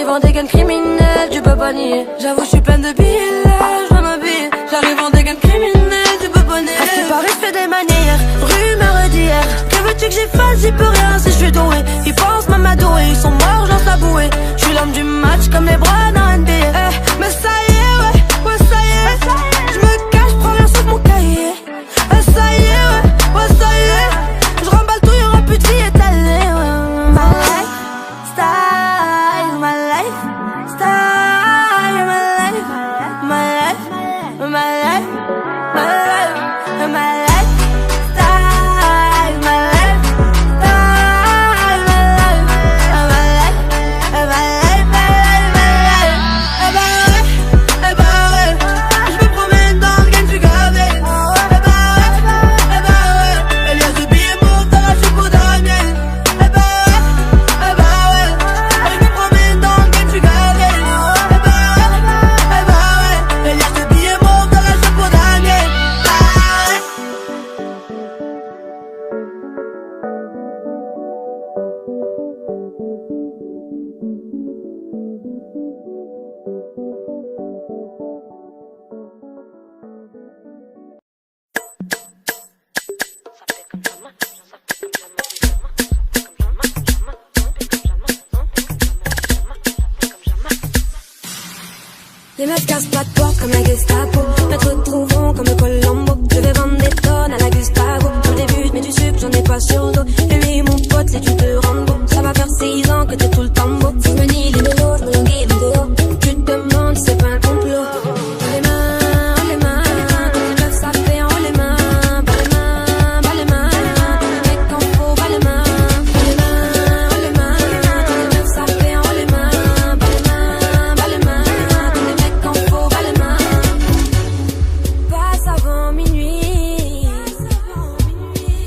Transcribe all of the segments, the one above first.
J'arrive en dégaine criminelle, tu peux pas nier. J'avoue, je suis pleine de billets là, je veux m'habiller. J'arrive en dégaine criminelle, tu peux pas nier. À ce qui paraît, je fais des manières, rumeur d'hier. Que veux-tu que j'y fasse, j'y peux rien si je suis doué. Ils pensent m'amadouer, ils sont morts, j'en la bouée. Je suis l'homme du match comme les bras dans NBA. Mais ça y est, ouais, ça y est. Je me cache, prends rien sauf mon cahier. Ça y est, ouais, ça y est. Je remballe tout, y'aura plus de vie étalée. My life, style, my life, style, my life, my life, my life, my life, my life. Les meufs cassent pas de porte comme la Gestapo. Me te retrouveront comme Colombo. Je vais vendre des tonnes à la Gustavo. J'en débute mais du sucre j'en ai pas sur le dos. Lui mon pote c'est du de Rambo. Ça va faire 6 ans que t'es tout le temps beau. Si je me nie les mélos, je me languis vidéo. Tu te demandes si c'est pas un complot. Les mains, les meufs ça fait en les mains. Pas les mains, les mecs en faux, pas les mains. Les mains, les meufs ça fait en les mains. Pas les mains. Passe avant minuit,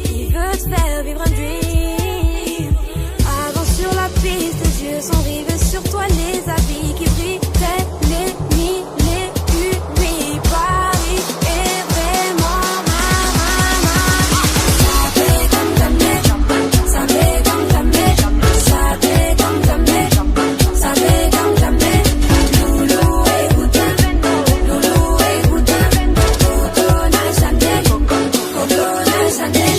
il veut te faire vivre un dream. Avance sur la piste, tes yeux sont rivés sur toi, les habits qui brillent, t'es l'ennemi, lui, Paris est vraiment ça fait comme jamais, ça fait comme jamais, ça fait comme jamais, ça fait comme jamais. Loulou et Boutin, Coco n'a jamais, Coco n'a jamais.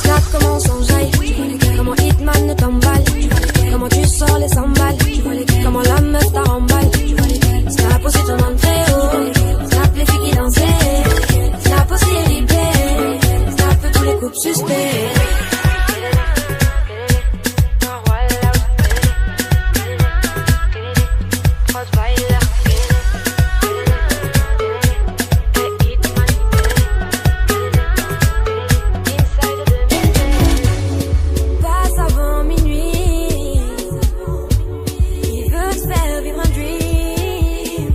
Snap comment on s'enjaille, comment Hitman ne t'emballe, comment tu sors les 100 balles, comment la meuf t'a remballe. Snap aussi ton nom très haut, snap les filles qui dansaient, snap aussi les libés, snap tous les couples suspects. Passe avant minuit, il veut te faire vivre un dream.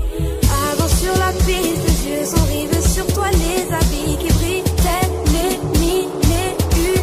Avance sur la piste, tes yeux sont rivés sur toi, les habits qui brillent, t'es l'ennemi, lui,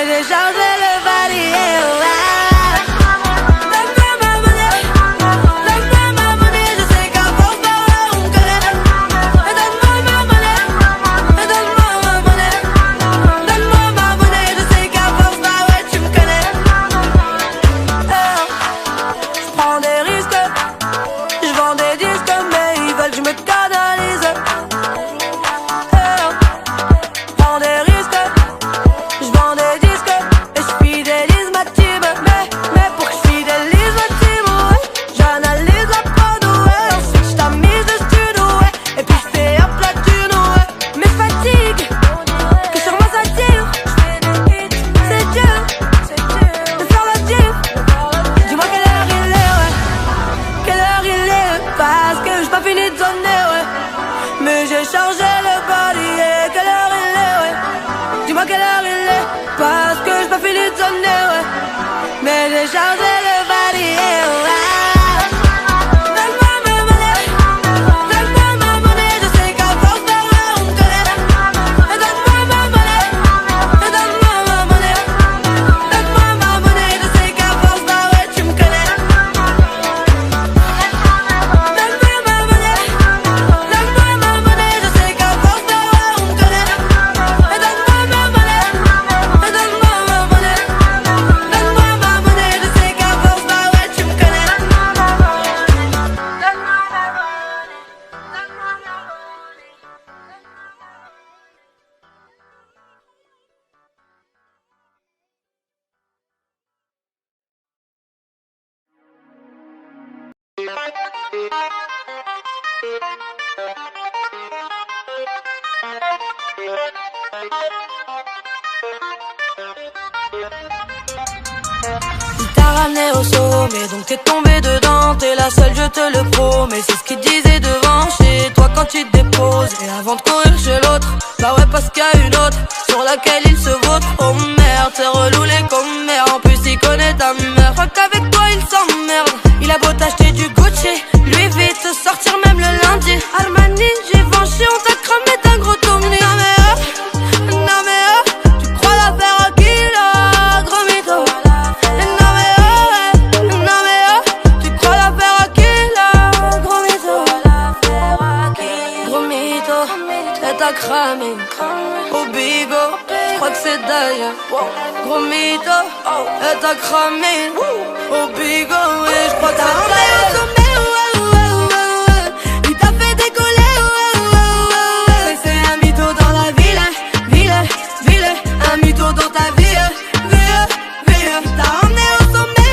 mais j'ai chargé le valier, ouais. Il t'a ramené au sommet, donc t'es tombé dedans. T'es la seule, je te le promets. C'est ce qu'il disait devant chez toi quand tu te déposes. Et avant de courir chez l'autre, bah ouais, parce qu'il y a une autre sur laquelle il se vautre. Oh merde, c'est reloulé comme merde. En plus, il connaît ta mère. Crois qu'avec toi, il s'emmerde. Il a beau t'acheter du Gucci, lui vite sortir même le lundi. Armani, j'ai venché, on t'a cramé d'un gros tomni. Non mais tu crois la faire à qui là, gros mytho? Non mais tu crois la faire à qui là, gros mytho? Gros mytho, elle t'a cramé au bigo, j'crois que c'est d'ailleurs. Gros mytho, elle t'a cramé au bigo, et j'crois que c'est d'ailleurs. Dans ta vie, t'as emmené au sommet,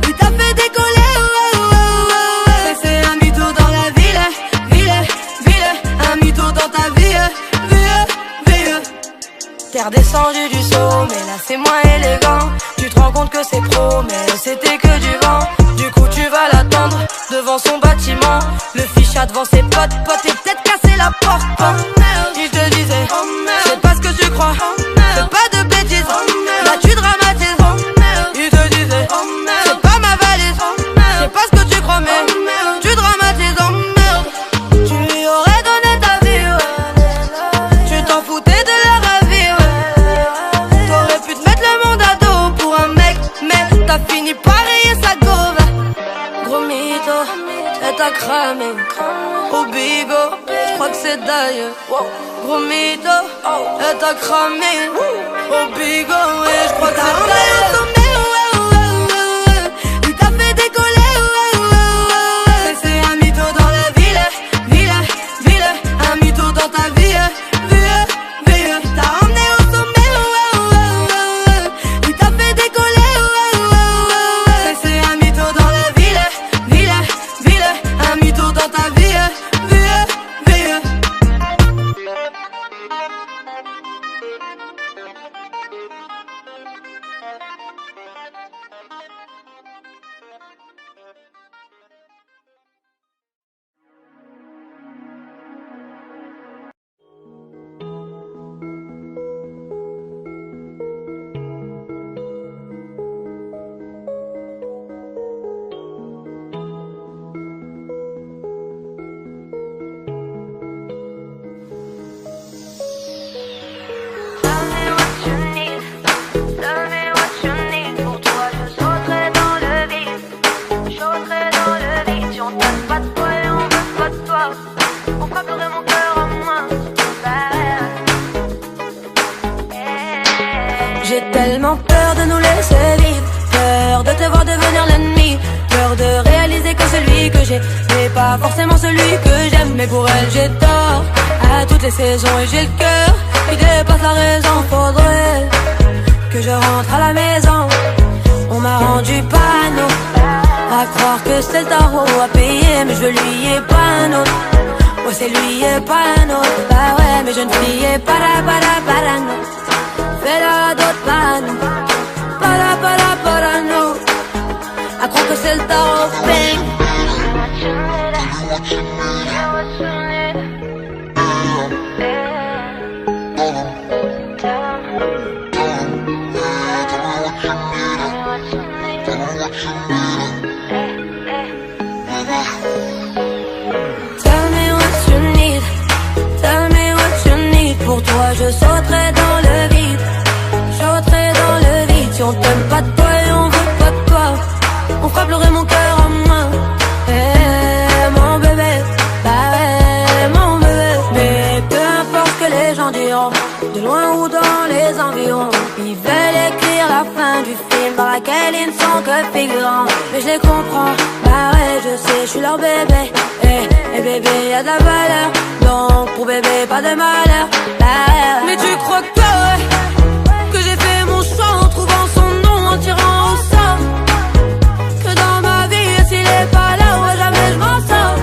il t'a fait décoller, mais c'est un mytho dans la ville, un mytho dans ta vie, T'es redescendu du sommet, là c'est moins élégant. Tu te rends compte que c'est pro, mais c'était que du vent. Du coup tu vas l'attendre devant son bâtiment. Le ficha devant ses potes et peut-être casser la porte. Il te disait, c'est pas ce que tu crois, fais pas de bêtises, là tu dramatises. Il te disait, c'est pas ma valise, c'est pas ce que tu crois, mais tu dramatises. Oh merde, tu lui aurais donné ta vie, tu t'en foutais de la ravir. T'aurais pu te mettre le monde à dos pour un mec, mais t'as fini par rayer sa gauve. Gros mytho, elle t'a cramé au bigo, j'crois que c'est d'ailleurs. Gros mytho, elle t'a cramé au bigo, et j'crois que c'est d'ailleurs. Il t'a fait décoller, mais c'est un mytho dans la ville, un mytho dans ta vie, t'as emmené au sommet, il t'a fait décoller, mais c'est un mytho dans la ville, un mytho dans ta vie, Peur de nous laisser vivre, peur de te voir devenir l'ennemi, peur de réaliser que celui que j'ai n'est pas forcément celui que j'aime. Mais pour elle j'ai tort, à toutes les saisons, et j'ai le cœur qui dépasse la raison. Faudrait que je rentre à la maison. On m'a rendu panneau, à croire que c'est le tarot à payer, mais je lui ai pas un autre. Ouais, c'est lui et pas un autre. Bah ouais, mais je ne fille para no. Fais-la d'autres panneaux, para no. À croire que c'est le tarot, bang. Pour toi je sauterai dans le vide, sauterai dans le vide. Si on t'aime pas de toi et on veut pas de toi, on fera pleurer mon cœur en main. Mon bébé, bah ouais, mon bébé. Mais peu importe ce que les gens diront, de loin ou dans les environs, ils veulent écrire la fin du film dans laquelle ils ne sont que figurants. Mais je les comprends, bah ouais, je sais, je suis leur bébé. Et bébé y'a de la valeur, donc pour bébé pas de malheur. Mais tu crois que toi, ouais, que j'ai fait mon choix en trouvant son nom, en tirant au sort, que dans ma vie s'il est pas là, ouais jamais je m'en sors.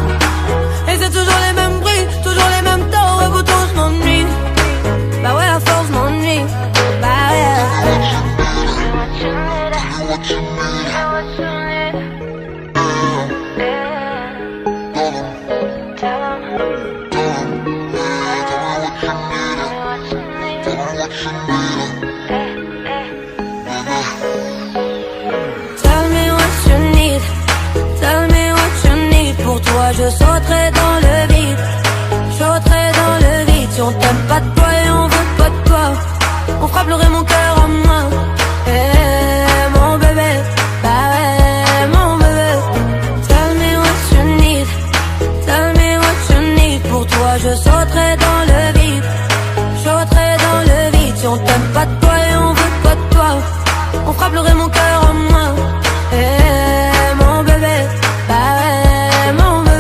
Et c'est toujours les mêmes bruits, toujours les mêmes torts, et pourtant je m'ennuie. Bah ouais, à force je m'ennuie. Bah ouais. Pour toi je sauterai dans le vide, sauterai dans le vide. Si on t'aime pas de toi et on veut pas de toi, on fera pleurer mon cœur en main. Mon bébé, bah ouais, mon bébé. Tell me what you need, tell me what you need. Pour toi je sauterai dans le vide, sauterai dans le vide. Si on t'aime pas de toi et on veut pas de toi, on fera pleurer mon cœur en main. Mon bébé, bah ouais, mon bébé.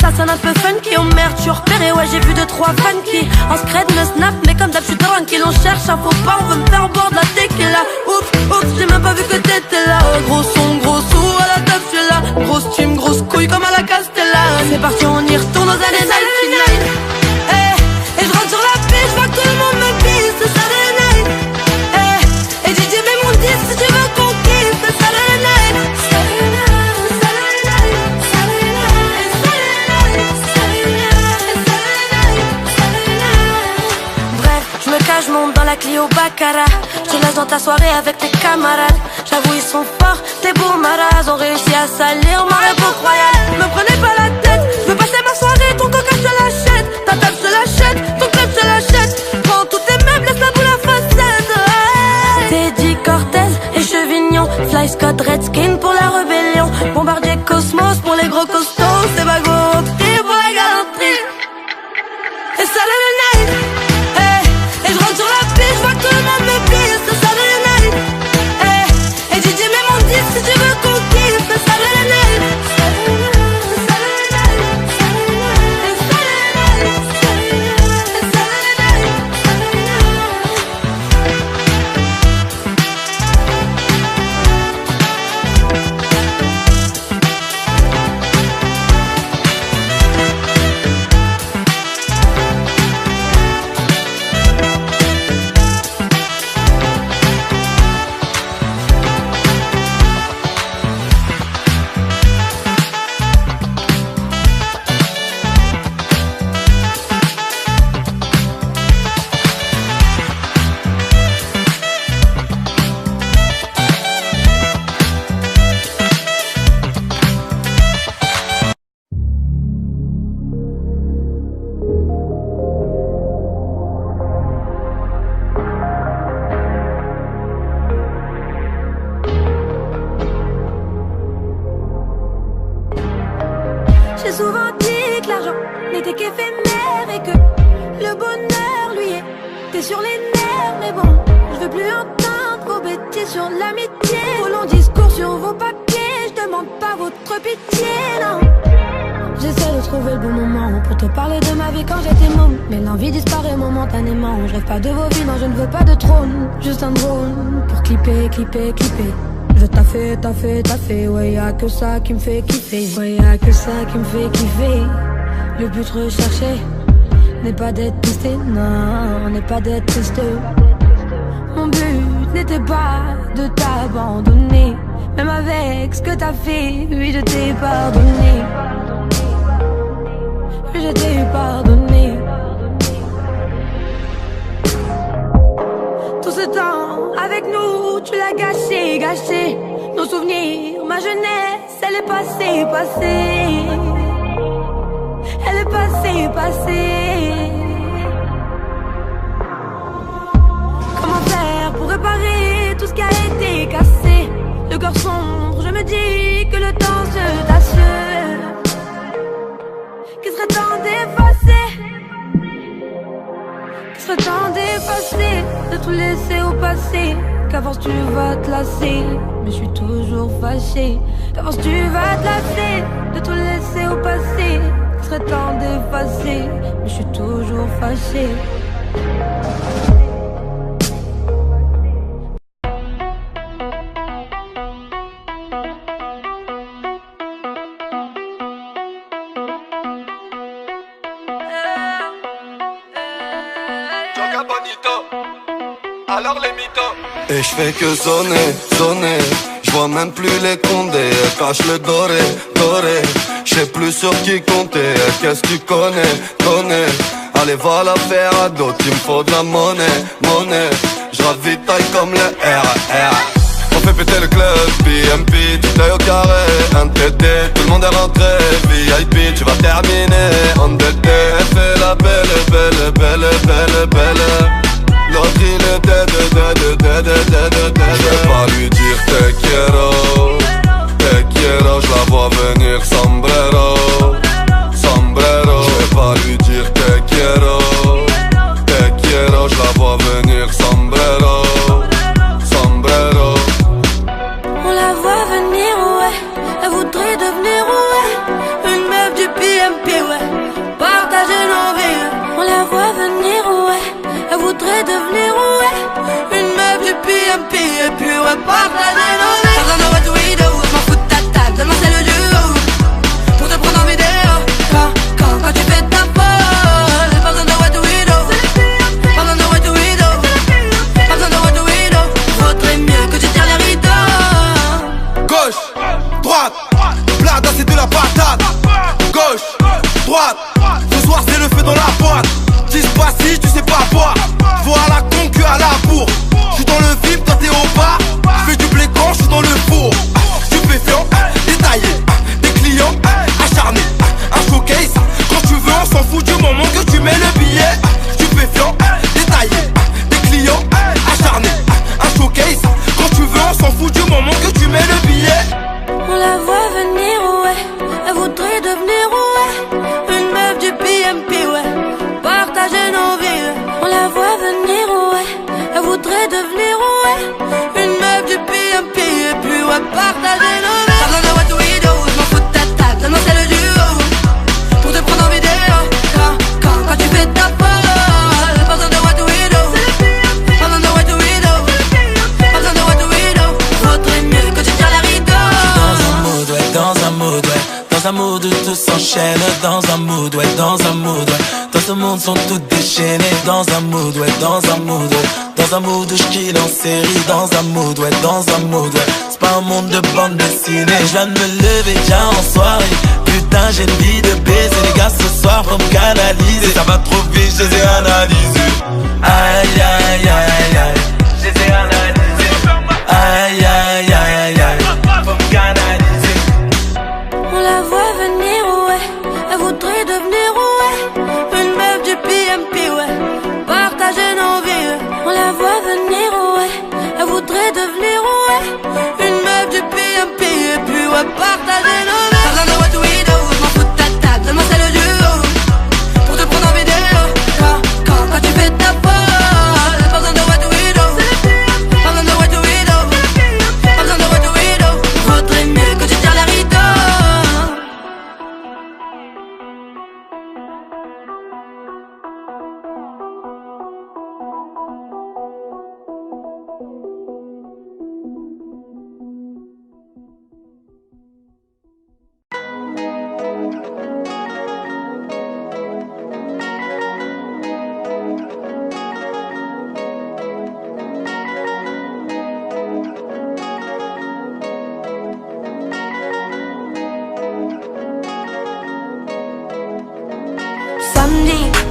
Ça sonne un peu funky, oh merde, je suis repéré, ouais j'ai vu 2-3 fans qui en scred me snap, mais comme d'hab je suis tranquille. On cherche un faux pas, on veut me faire boire de la tequila. Oups, j'ai même pas vu que t'étais là. Gros son, gros sou, à la table je suis là. Grosse team, grosse couille comme à la Castella. C'est parti, on y retourne dans un final. Et je rentre sur la piste, je vois que tout le monde me pisse. C'est ça le night. Et DJ mets mon disque si tu veux qu'on kiffe. C'est ça le night. Je monte dans la Clio Baccara, je te laisse dans ta soirée avec tes camarades. J'avoue ils sont forts, tes beaux maras ont réussi à salir mon époque royale. Me prenez pas la tête, je veux passer ma soirée, ton coca je te l'achète, ta table je te l'achète, ton club je te l'achète. Prends tous tes meubles, laisse la boule à facette. Teddy Cortez et Chevignon, Fly Scott Redskin pour la rébellion, Bombardier Cosmos pour les gros costauds, c'est Bago pour la galanterie. Et ça le night. Et je rentre sur la piste, je vois que tout le monde me pisse. C'est ça le night. Et DJ mets mon disque si tu veux qu'on kiffe. C'est ça le night. m'ai souvent dit que l'argent n'était qu'éphémère et que le bonheur lui était sur les nerfs. Mais bon, je veux plus entendre vos bêtises sur l'amitié, vos longs discours sur vos papiers. Je demande pas votre pitié, non. J'essaie de trouver le bon moment pour te parler de ma vie quand j'étais môme, mais l'envie disparaît momentanément. Je rêve pas de vos vies, non je ne veux pas de trône, juste un drone pour clipper. Je taffer, ouais y'a que ça qui me fait kiffer. Ouais y'a que ça qui me fait kiffer. Le but recherché n'est pas d'être pisté, non, n'est pas d'être tristeux. Mon but n'était pas de t'abandonner, même avec ce que t'as fait, oui je t'ai pardonné. Oui je t'ai pardonné. Tout ce temps avec nous, tu l'as gâché. Nos souvenirs, ma jeunesse, elle est passée. Elle est passée. Comment faire pour réparer tout ce qui a été cassé? Le cœur sombre, je me dis que le temps se tasse. Qu'il serait temps d'effacer, de tout laisser au passé. Qu'à force tu vas te lasser, mais je suis toujours fâché. Qu'à force tu vas te lasser, de tout laisser au passé. Qu'il serait temps d'effacer, mais je suis toujours fâché. Alors les mythos. Et je fais que sonner. Je vois même plus les condés. Cache le doré. Je sais plus sur qui compter. Qu'est-ce que tu connais. Allez va la faire à d'autres. Il me faut de la monnaie. Je ravitaille comme le RR. On fait péter le club, BMP, tout est au carré, un TT, tout le monde est rentré, VIP, tu vas terminer, on DT, fais la belle. L'autre il est dead. Je vais pas lui dire te quiero, je la vois venir sombrero. Je vais pas lui dire te quiero, je la vois venir sombrero. On la voit venir, ouais, elle voudrait devenir, ouais, une meuf du PMP, ouais, partager nos vies. On la voit venir, ouais, elle voudrait devenir, ouais, une meuf du PMP. Et puis ouais, partager nos vies. Pas besoin de what we do, je m'en fous de ta table, seulement c'est le duo. Pour te prendre en vidéo, quand tu fais ta folle. Pas besoin de what we do, pas besoin de what we do, pas besoin de what we do. Vaudrait mieux que tu tires les rideaux. Gauche, droite, blada c'est de la patate. Gauche, droite, ce soir c'est le feu dans la boîte. Dispassi, tu sais pas boire. Vois à la con que à la bourre. J'suis dans le vip, toi t'es au bar. J'fais du blé quand j'suis dans le four. Stupéfiant, détaillé, des clients acharnés. Un showcase, quand tu veux on s'en fout du moment que tu mets le billet. Stupéfiant, détaillé, des clients acharnés. Un showcase, quand tu veux on s'en fout du moment que tu mets le billet. On la voit venir, ouais, elle voudrait devenir, ouais, une meuf du PMP, ouais, partager nos vies. On la voit venir, ouais, elle voudrait devenir, ouais, une meuf du PMP. Et puis ouais, partager nos vies. Pas besoin de what we do, je m'en fous de ta table, seulement c'est le duo. Pour te prendre en vidéo, quand tu fais ta folle. Pas besoin de what we do, pas besoin de what we do, pas besoin de what we do. Vaudrait mieux que tu tires les rideaux. Dans un mood où tout s'enchaîne, dans un mood, ouais, dans ce monde sont toutes déchaînées, dans un mood, ouais, dans un mood où je kill en série, dans un mood, ouais, c'est pas un monde de bande dessinée. Je viens de me lever déjà en soirée, putain j'ai une vie de baiser, les gars ce soir faut me canaliser, ça va trop vite, je les ai analysés. Aïe aïe aïe aïe, je les ai analysés. Aïe aïe aïe aïe, faut me canaliser. On la voit venir, ouais, elle voudrait devenir, ouais, une meuf du PMP, ouais, partager nos vies. On la voit venir, ouais, elle voudrait devenir, ouais, une meuf du PMP. Et puis ouais, partager nos vies. Pas besoin de what we do, je m'en fous de ta table.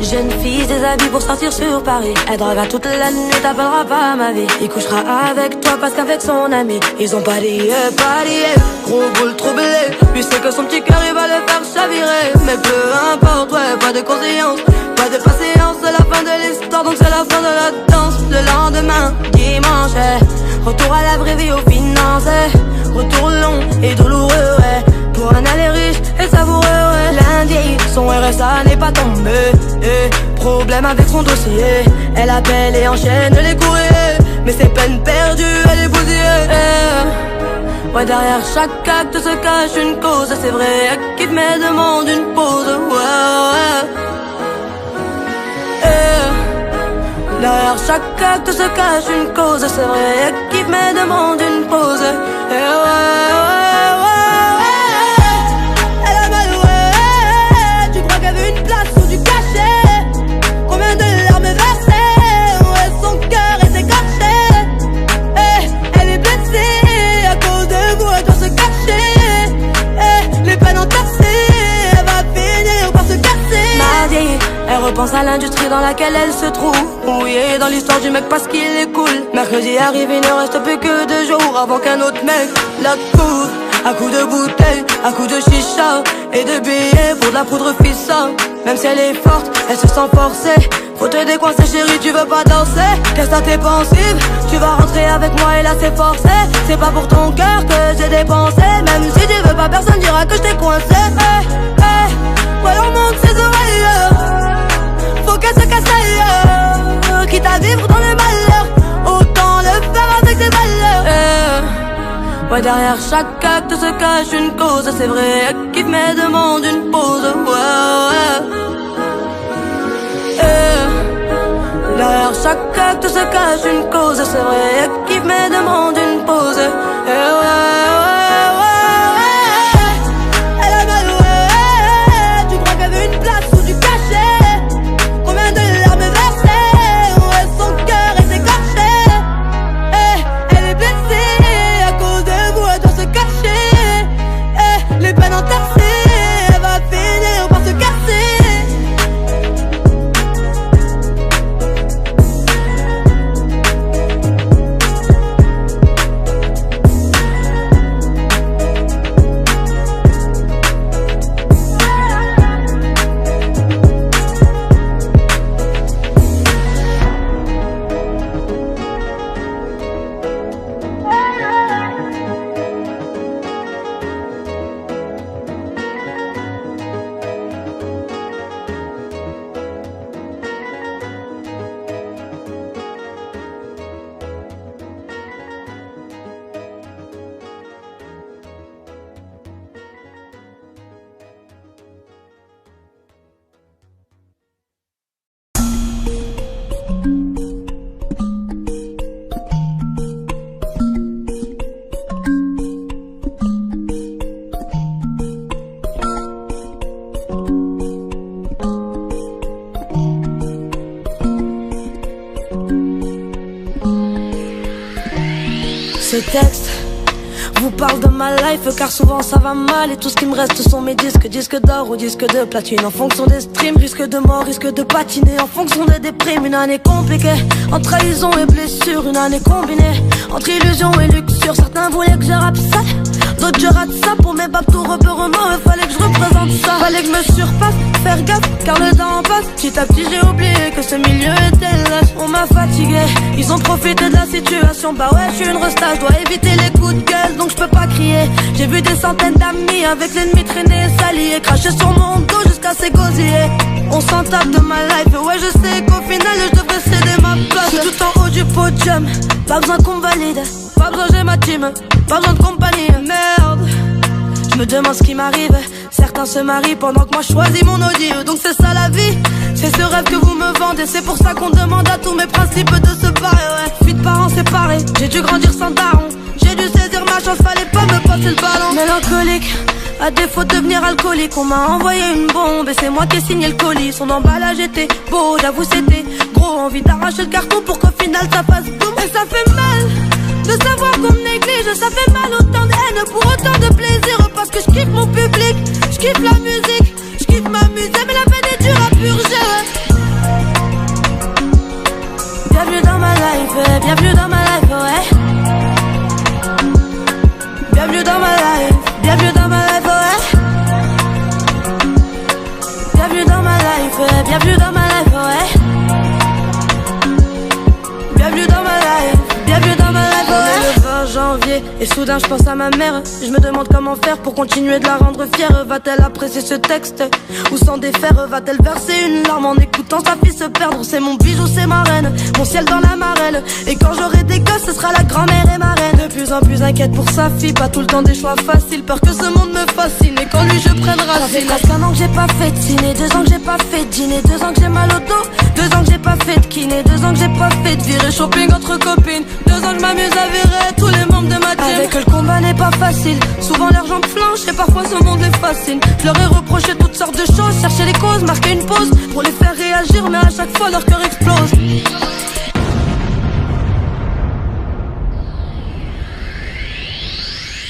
Jeune fille, des habits pour sortir sur Paris. Elle draguera toute la nuit, t'appellera pas ma vie. Il couchera avec toi parce qu'avec son ami ils ont parié. Gros boule troublé, lui sait que son petit cœur il va le faire chavirer. Mais peu importe, ouais, pas de conscience, pas de patience, c'est la fin de l'histoire, donc c'est la fin de la danse. Le lendemain, dimanche, retour à la vraie vie aux finances. Retour long et douloureux, ouais, pour un aller riche et savoureux, ouais. Lundi, son RSA n'est pas tombé, problème avec son dossier. Elle appelle et enchaîne les courriers, mais c'est peine perdue, elle est bousillée. Ouais, derrière chaque acte se cache une cause, c'est vrai, elle kiffe mais demande une pause, ouais. Derrière chaque acte se cache une cause, c'est vrai, elle kiffe mais demande une pause, Elle a mal, ouais. Tu crois qu'elle veut une place ou du cachet? Combien de larmes versées? Ouais, son cœur est écorché. Elle est blessée à cause de vous, elle doit se cacher. Les peines entassées, elle va finir par se casser. Mardi, elle repense à l'industrie dans laquelle elle se trouve, mouillée dans l'histoire du mec parce qu'il est cool. Mercredi arrive, il ne reste plus que 2 jours avant qu'un autre mec la couvre. À coups de bouteilles, à coups de chicha et de billets pour de la poudre fissa. Même si elle est forte, elle se sent forcée. Faut te décoincer chérie, tu veux pas danser? Qu'est-ce que t'es pensive? Tu vas rentrer avec moi et là c'est forcé. C'est pas pour ton cœur que j'ai dépensé. Même si tu veux pas, personne dira que je t'ai coincé. Ouais, on monte ses oreilles. Faut qu'elle se casse ailleurs. Quitte à vivre dans le malheur, autant le faire avec des valeurs. Ouais, derrière chaque acte se cache une cause, c'est vrai, elle kiffe mais demande une pause, ouais. Derrière chaque acte se cache une cause, c'est vrai, elle kiffe mais demande une pause, Elle a mal, ouais. Tu crois qu'elle veut une place ou du cachet? Combien de larmes versées? Ouais, son cœur est écorché. Elle est blessée à cause de vous, elle doit se cacher. Les peines entassées, elle va finir par se casser. Ce texte vous parle de ma life car souvent ça va mal. Et tout ce qui me reste sont mes disques, disques d'or ou disques de platine. En fonction des streams, risque de mort, risque de patiner. En fonction des déprimes, une année compliquée. Entre trahison et blessure, une année combinée. Entre illusion et luxure, certains voulaient que je rappe ça, d'autres je rate ça. Pour mes babes tout repérement, il fallait que je représente ça. Fallait que je me surpasse, faire gaffe car le temps passe. Petit à petit j'ai oublié que ce milieu était lâche. On m'a fatigué, ils ont profité de la situation. Bah ouais, je suis une resta, je dois éviter les coups de gueule, donc je peux pas crier. J'ai vu des centaines d'amis avec l'ennemi traîner, s'allier, cracher sur mon dos jusqu'à s'égosiller. On s'en tape de ma life, ouais je sais qu'au final je devrais céder ma place. Je suis tout en haut du podium, pas besoin qu'on me valide, pas besoin j'ai ma team, pas besoin de compagnie. Merde, je me demande ce qui m'arrive. Certains se marient pendant que moi je choisis mon Audi. Donc c'est ça la vie, c'est ce rêve que vous me vendez. C'est pour ça qu'on demande à tous mes principes de se barrer, ouais. Fille de parents séparés, j'ai dû grandir sans daron. J'ai dû saisir ma chance, fallait pas me passer le ballon. Mélancolique, à défaut de devenir alcoolique, on m'a envoyé une bombe et c'est moi qui ai signé le colis. Son emballage était beau, j'avoue c'était gros. Envie d'arracher le carton pour qu'au final ça fasse boum. Et ça fait mal de savoir qu'on me néglige, ça fait mal autant de haine pour autant de plaisir. Parce que je kiffe mon public, je kiffe la musique, je kiffe m'amuser, mais la peine est dure à purger, ouais. soudain je pense à ma mère. Je me demande comment faire pour continuer de la rendre fière. Va-t-elle apprécier ce texte ou s'en défaire? Va-t-elle verser une larme en écoutant sa fille se perdre? C'est mon bijou, c'est ma reine, mon ciel dans la marelle. Et quand j'aurai des gosses, ce sera la grand-mère et ma reine. De plus en plus inquiète pour sa fille, pas tout le temps des choix faciles. Peur que ce monde me fascine et quand lui je prenne racine. Ça fait presque 1 an que j'ai pas fait de ciné, 2 ans que j'ai pas fait de dîner, 2 ans que j'ai mal au dos, 2 ans que j'ai pas fait de kiné, 2 ans que j'ai pas fait de virée shopping entre copines, 2 ans que je m'amuse à virer tous les membres de ma team. Avec eux le combat n'est pas facile, souvent leurs jambes flanchent et parfois ce monde les fascine. Je leur ai reproché toutes sortes de choses, chercher les causes, marquer une pause pour les faire réagir, mais à chaque fois leur cœur explose.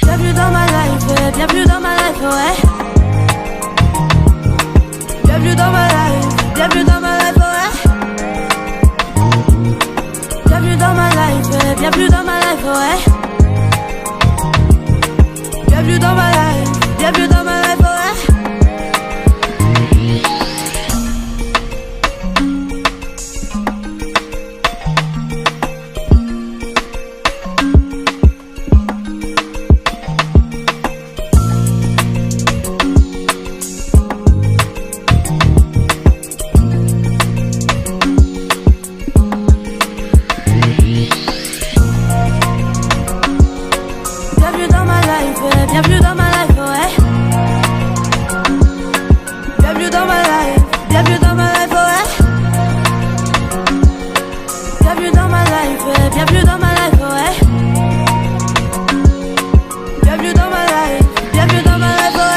Bienvenue dans ma life, bienvenue dans ma life, ouais. Bienvenue dans ma life, bienvenue dans ma life, ouais. Bienvenue dans ma life, bienvenue dans ma life, ouais. Bienvenue dans ma life, bienvenue dans ma life, ouais. Bienvenue dans ma life, ouais. Bienvenue dans ma life, bienvenue dans ma life, ouais. Bienvenue dans ma life, bienvenue dans ma life, ouais. Bienvenue dans ma life, bienvenue dans ma life, ouais.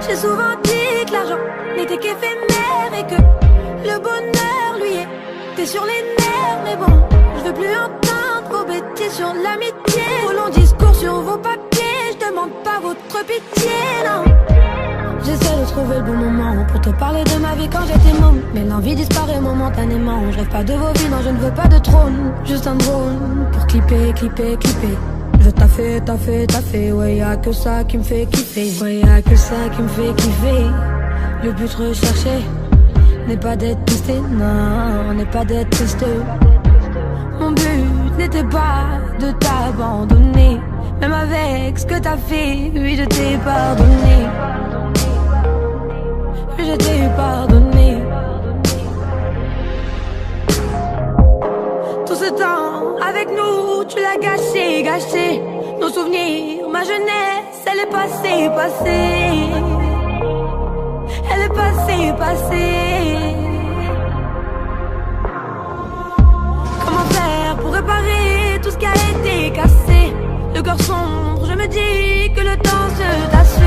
J'ai souvent dit que l'argent n'était qu'éphémère et que le bonheur lui était sur les nerfs. Mais bon, je veux plus entendre vos bêtises sur l'amitié, vos longs discours sur vos papiers. Je demande pas votre pitié, non. J'essaie de trouver le bon moment pour te parler de ma vie quand j'étais môme, mais l'envie disparaît momentanément. Je rêve pas de vos vies, non je ne veux pas de trône, juste un drone pour clipper, clipper, clipper. Je taffer, taffer, taffer, ouais y'a que ça qui me fait kiffer. Ouais y'a que ça qui me fait kiffer. Le but recherché n'est pas d'être pisté, non, n'est pas d'être tristeux. Mon but n'était pas de t'abandonner, même avec ce que t'as fait, oui je t'ai pardonné. Oui je t'ai pardonné. Tout ce temps avec nous, tu l'as gâché, gâché. Nos souvenirs, ma jeunesse, elle est passée, passée. Elle est passée, passée. Comment faire pour réparer tout ce qui a été cassé? Le cœur sombre, je me dis que le temps se tasse,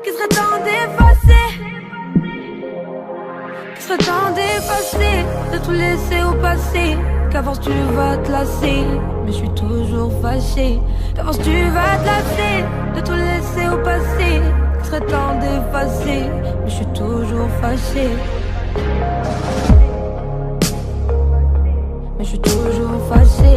qu'il serait temps d'effacer, qu'il serait temps d'effacer, de tout laisser au passé. Qu'à force tu vas te lasser, mais je suis toujours fâché. Qu'à force tu vas te lasser, de tout laisser au passé. Qu'il serait temps d'effacer, mais je suis toujours fâché. Mais je suis toujours fâché.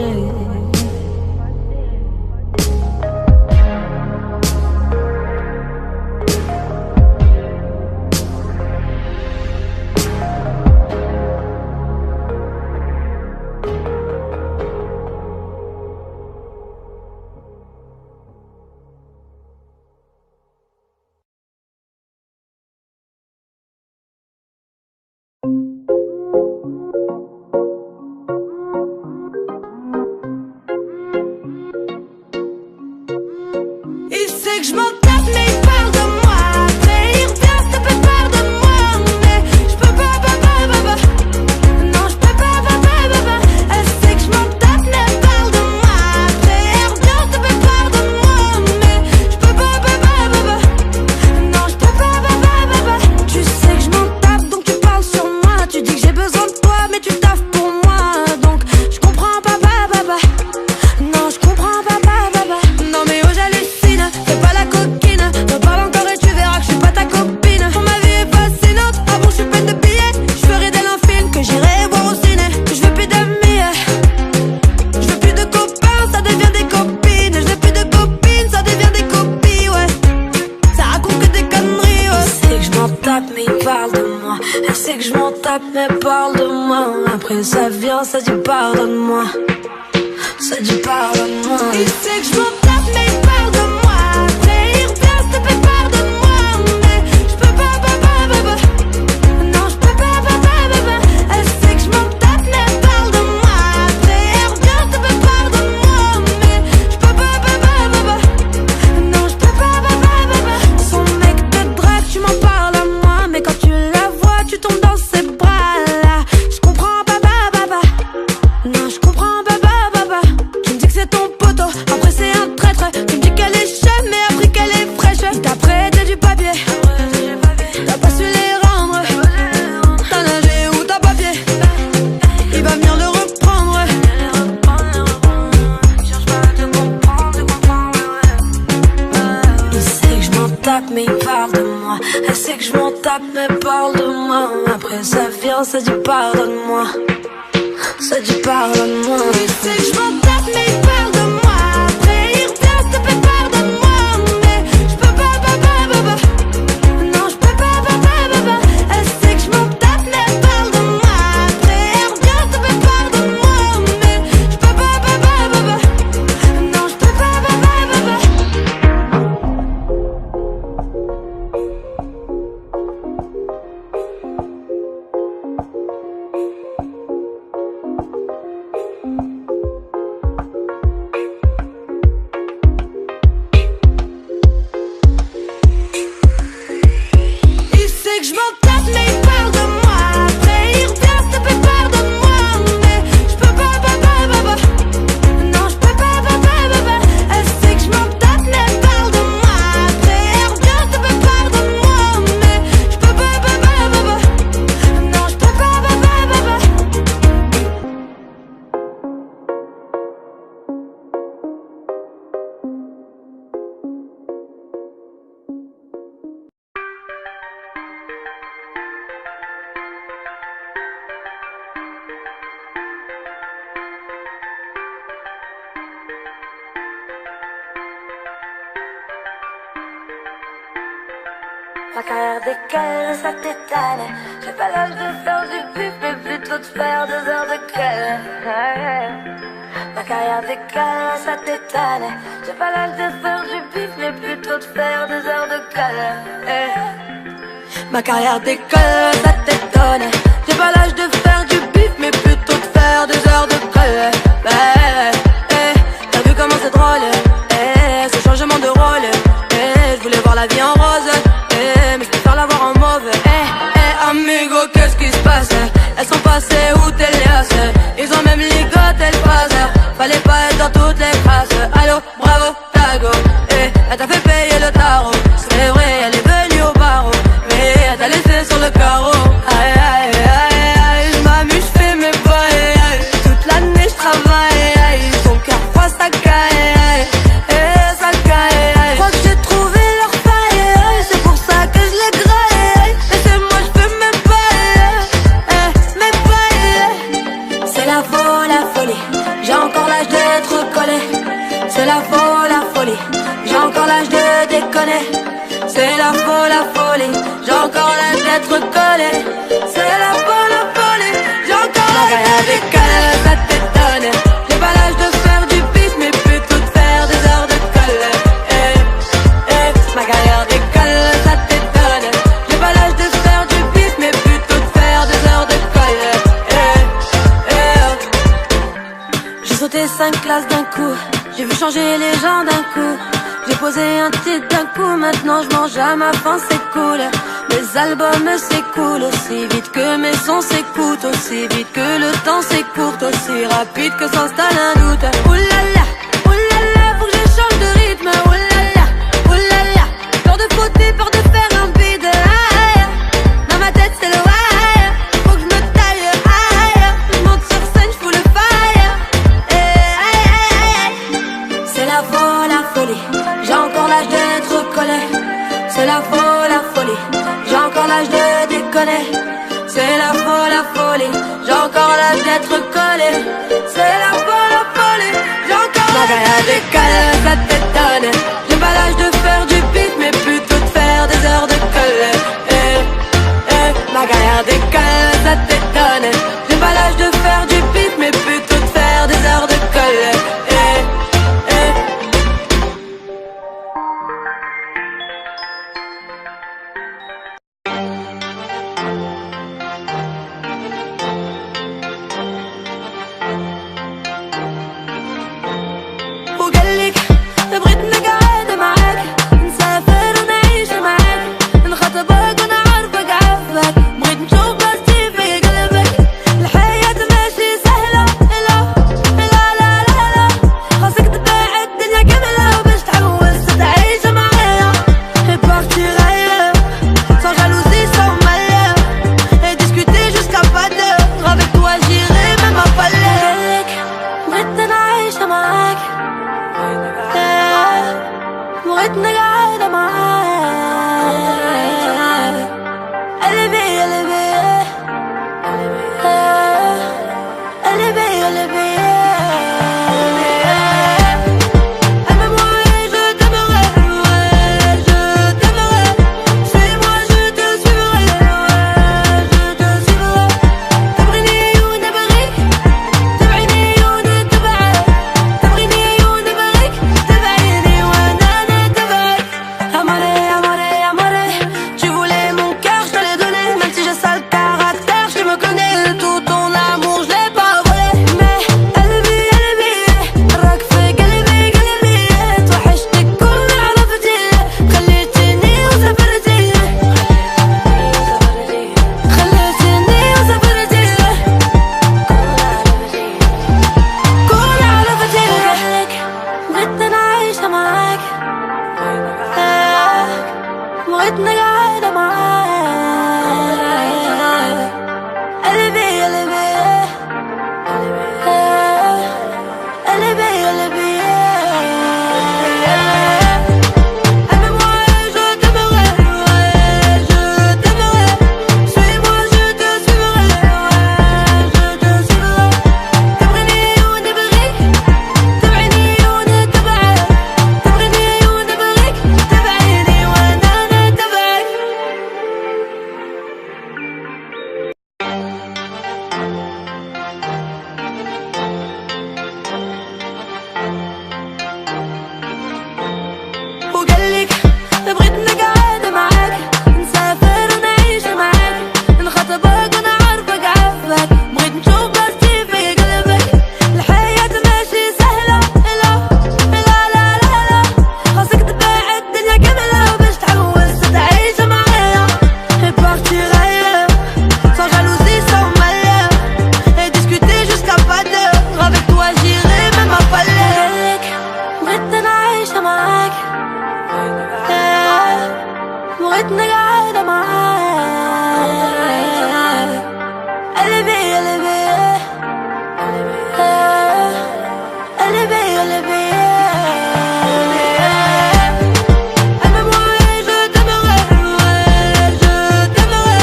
Il sait que je m'en tape mais il parle de moi. Après il revient se taper peur de moi. Mais je peux pas, non je peux pas. Elle sait que je m'en tape mais elle parle de moi. Après elle revient se taper peur de moi. Mais je peux pas, non je peux pas. Tu sais que je m'en tape donc tu parles sur moi. Tu dis que j'ai besoin de toi mais tu taffes pour moi. Donc je comprends pas, non je comprends pas. que je m'en tape mais parle de moi. Après ça vient, ça dit pardonne-moi. Ça dit pardonne-moi. Il sait que je m'en tape mais il parle de moi. Après il revient, s'il te plaît pardonne-moi. Mais je peux pas. Non je peux pas. Elle sait que je m'en tape mais elle parle de moi. Après il revient, s'il te plaît pardonne-moi. Mais je peux pas. Non je peux pas. Son mec te drague, tu m'en parles à moi. Mais quand tu la vois, tu tombes dans ses bras là. Je comprends pas. Non je comprends pas. Tu me dis que c'est ton poteau, après c'est un traître. Tu me dis qu'elle est chère mais après qu'elle est fraîche. Il t'a prêté du papier, t'as pas su les rendre. T'as nagé ou t'as papier, il va venir le reprendre. Cherche pas à te comprendre. Il sait que je m'en tape mais il parle de moi. Elle sait que je m'en tape mais parle de moi. Après ça vient, ça dit pardonne-moi. Ça dit pardonne-moi. Il sait que je m'en tape mais il parle de moi. Après il revient, s'il te plaît pardonne-moi. Mais je peux pas. Non je peux pas. Elle sait que je m'en tape mais elle parle de moi. Après elle revient, s'il te plaît pardonne-moi. Mais je peux pas. Non je peux pas. Il sait que je m'en tape mais il parle de moi. Après il revient, s'il te plaît pardonne-moi. Mais je peux pas. Non je peux pas. Elle sait que je m'en tape mais elle parle de moi. Après elle revient, s'il te plaît pardonne-moi. Mais je peux pas. Non je peux pas. Ma carrière décale, ça t'étale. J'ai pas l'âge de faire du pif, mais plutôt de faire 2 heures de colle. Ma carrière décale, ça t'étale. J'ai pas l'âge de faire du pif, mais plutôt de faire 2 heures de colle. Ma carrière décolle, ça t'étonne. J'ai pas l'âge de faire du bif, mais plutôt de faire 2 heures de colle. T'as vu comment c'est drôle, ce changement de rôle. Je voulais voir la vie en rose, mais je préfère la voir en mauve. Amigo, qu'est-ce qui se passe? Elles sont passées où t'es liasses? Ils ont même ligoté le phase. Fallait pas être dans toutes les crasses. Allô, bravo, tago. Elle t'a fait payer le tarot. C'est vrai, elle est venue au barreau, mais elle t'a laissé sur le carreau. Aïe, aïe, aïe, aïe. J'm'amuse, j'fais mes bails. Toute l'année j'travaille. Son cœur froid, ça caille. Ça caille. Crois que j'ai trouvé leur faille. C'est pour ça que je les graille. Laissez-moi, j'fais mes bails. C'est la folie. J'ai encore l'âge d'être collé. C'est la folie. J'ai encore l'âge de déconner. C'est la folie. J'ai encore l'âge d'être collé. C'est la folie. J'ai encore l'âge de déconner. Ça t'étonne. J'ai pas l'âge de faire du pif, mais plutôt de faire 2 heures de colle. Ma carrière décolle, ça t'étonne. J'ai pas l'âge de faire du pif, mais plutôt de faire 2 heures de colle. J'ai sauté 5 classes d'un coup. J'ai vu changer les gens d'un coup. J'ai posé un titre d'un coup. Maintenant je mange à ma faim, c'est cool. Mes albums s'écoulent aussi vite que mes sons s'écoutent. Aussi vite que le temps s'écourte. Aussi rapide que s'installe un doute. Oulala, faut que je change de rythme. Oulala, peur de fauter, peur de faire un bide. Dans ma tête c'est le wire. Faut que je me taille. Je monte sur scène, j'fous le fire. C'est la folie. J'ai encore l'âge d'être collé. C'est la folie. J'ai encore l'âge de déconner. C'est la folie. J'ai encore l'âge d'être collé. C'est la folie. J'ai encore l'âge de déconner. Ça t'étonne. J'ai pas l'âge de faire du pif, mais plutôt de faire 2 heures de colle. Ma carrière décolle. connais. J'ai pas l'âge de faire du pif, mais plutôt de faire des heures de colle. وقالك بغيت نقعد معاك نسافر ونعيش معاك نخطبك وانا عارفك عارفك بغيت نشوف بلاصتي في قلبك الحياة ماشي سهلة لا لا لا لا لا خاصك تبيع الدنيا كاملة باش تحوس تعيش معايا et partir ailleurs sans jalousie sans malheur et discuter jusqu'à pas d'heure avec toi j'irai même à Palais بغيت نعيش معاك بغيت نقعد معاك قلبي قلبي قلبي قلبي Aime-moi et je t'aimerai, ouais, je t'aimerai. Suis-moi, je te suivrai, ouais, je te suivrai. تبغيني ونبغيك تبعيني ونتبعك تبغيني ونبغيك تبعيني وانا نتبعك Amoré, amoré, amoré Tu voulais mon cœur, je te l'ai donné Même si j'ai sale caractère, je me connais Tout ton amour, je l'ai pas volé Mais قلبي قلبي راك في قلبي قلبي توحشتك كل عرفتي خليتني وسافرتي خليتني وسافرتي كل عرفتي بغيت نعيش معاك بغيت نقعد معاك قلبي قلبي قلبي قلبي Aime-moi et je t'aimerai, ouais, je t'aimerai. Suis-moi, je te suivrai, ouais, je te suivrai. تبغيني ونبغيك تبعيني ونتبعك تبغيني ونبغيك تبعيني وانا نتبعك وقالك بغيت نقعد معاك نسافر ونعيش معاك نخطبك وانا عارفك عارفك بغيت نشوف بلاصتي في قلبك الحياة ماشي سهلة لا لا لا لا لا خاصك تبيع الدنيا كاملة باش تحوس تعيش معايا et partir ailleurs sans jalousie sans malheur et discuter jusqu'à pas d'heure avec toi j'irai même à Palais بغيت نعيش معاك بغيت نقعد معاك قلبي قلبي قلبي قلبي Aime-moi et je t'aimerai, ouais, je t'aimerai.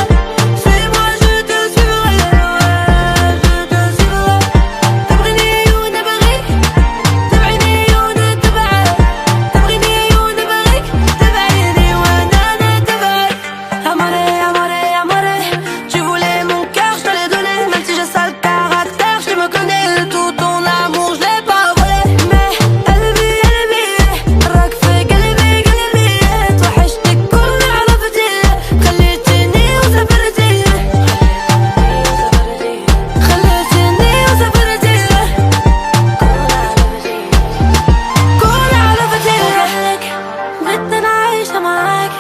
Suis-moi, je te suivrai, ouais, je te suivrai. تبغيني ونبغيك تبعيني ونتبعك تبغيني ونبغيك تبعيني وانا نتبعك Amoré, amoré, amoré Tu voulais mon cœur, je te l'ai donné Même si j'ai sale caractère, je me connais Tout ton amour, je l'ai pas volé Mais قلبي قلبي راك في قلبي قلبي توحشتك كل عرفتي خليتني وسافرتي خليتني وسافرتي كل عرفتي وقالك بغيت نعيش معاك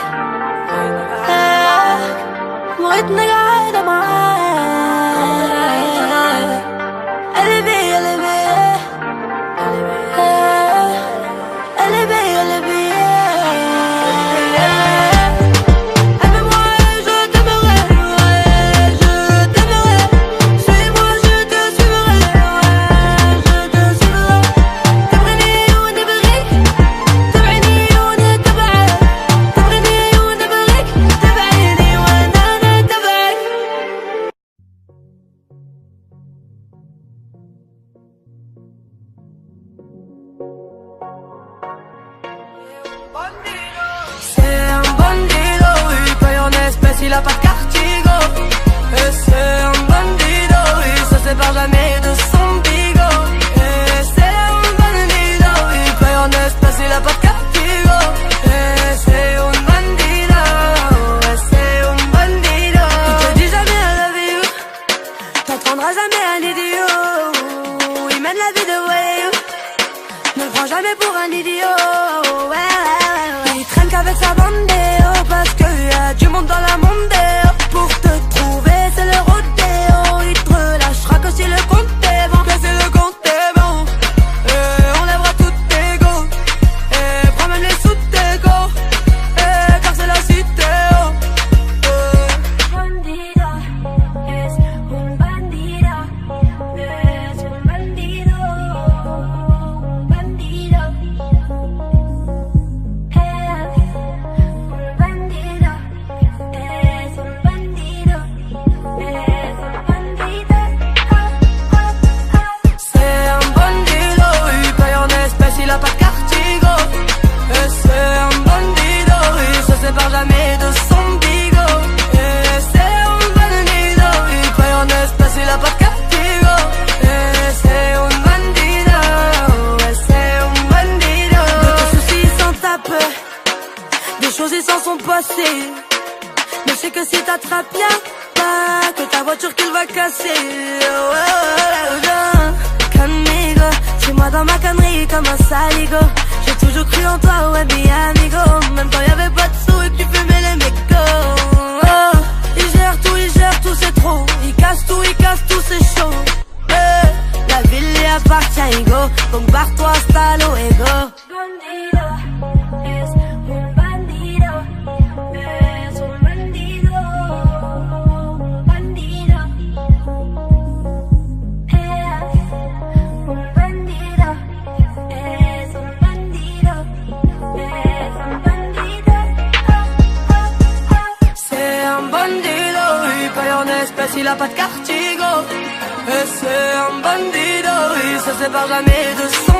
بغيت نقعد معاك قلبي قلبي قلبي قلبي Aime-moi et je t'aimerai, ouais, je t'aimerai. Suis-moi, je te suivrai, ouais, je te suivrai. تبغيني ونبغيك تبعيني ونتبعك تبغيني ونبغيك تبعيني وانا نتبعك C'est un bandido, il paye en espèces, il a pas de Cartigo. Et c'est un bandido avec sa bandée, parce qu'il y a du monde dans la mondée. Pour te trouver c'est le rodéo. Il te relâchera que si le compte est bon. Que si le compte est bon. On lèvera tout tes go. Prends même les sous tes go. Car c'est la cité. Bandida, es un bandida. Es un bandido. Un bandido. Un bandido. Es un bandido. Es un bandido. C'est un bandido, il paye en espèces, il a pas de cartigo. Et c'est un bandido, il se sépare jamais de son bigo. Et c'est un bandido, il paye en espèces, il a pas de cartigo. Et c'est un bandido, et c'est un bandido. De tes soucis sans ta peur, des choses ils s'en sont passées. Mais je sais que si t'attrapes bien, pas que ta voiture qu'il va casser. Conmigo, c'est moi dans ma connerie comme un saligo. J'ai toujours cru en toi, ouais, mi amigo. Même quand y'avait pas de sous et que tu fumais les mécos. Il gère tout, c'est trop. Il casse tout, c'est chaud. La ville y appartient, Igo. Donc barre-toi, hasta luego. Bandido, es un bandido. Es un bandido. Un bandido. Es un bandido. Es un bandido. Es un bandido. C'est un bandido, il paye en espèces, il a pas de cartigo. Et c'est un bandido, il se sépare jamais de son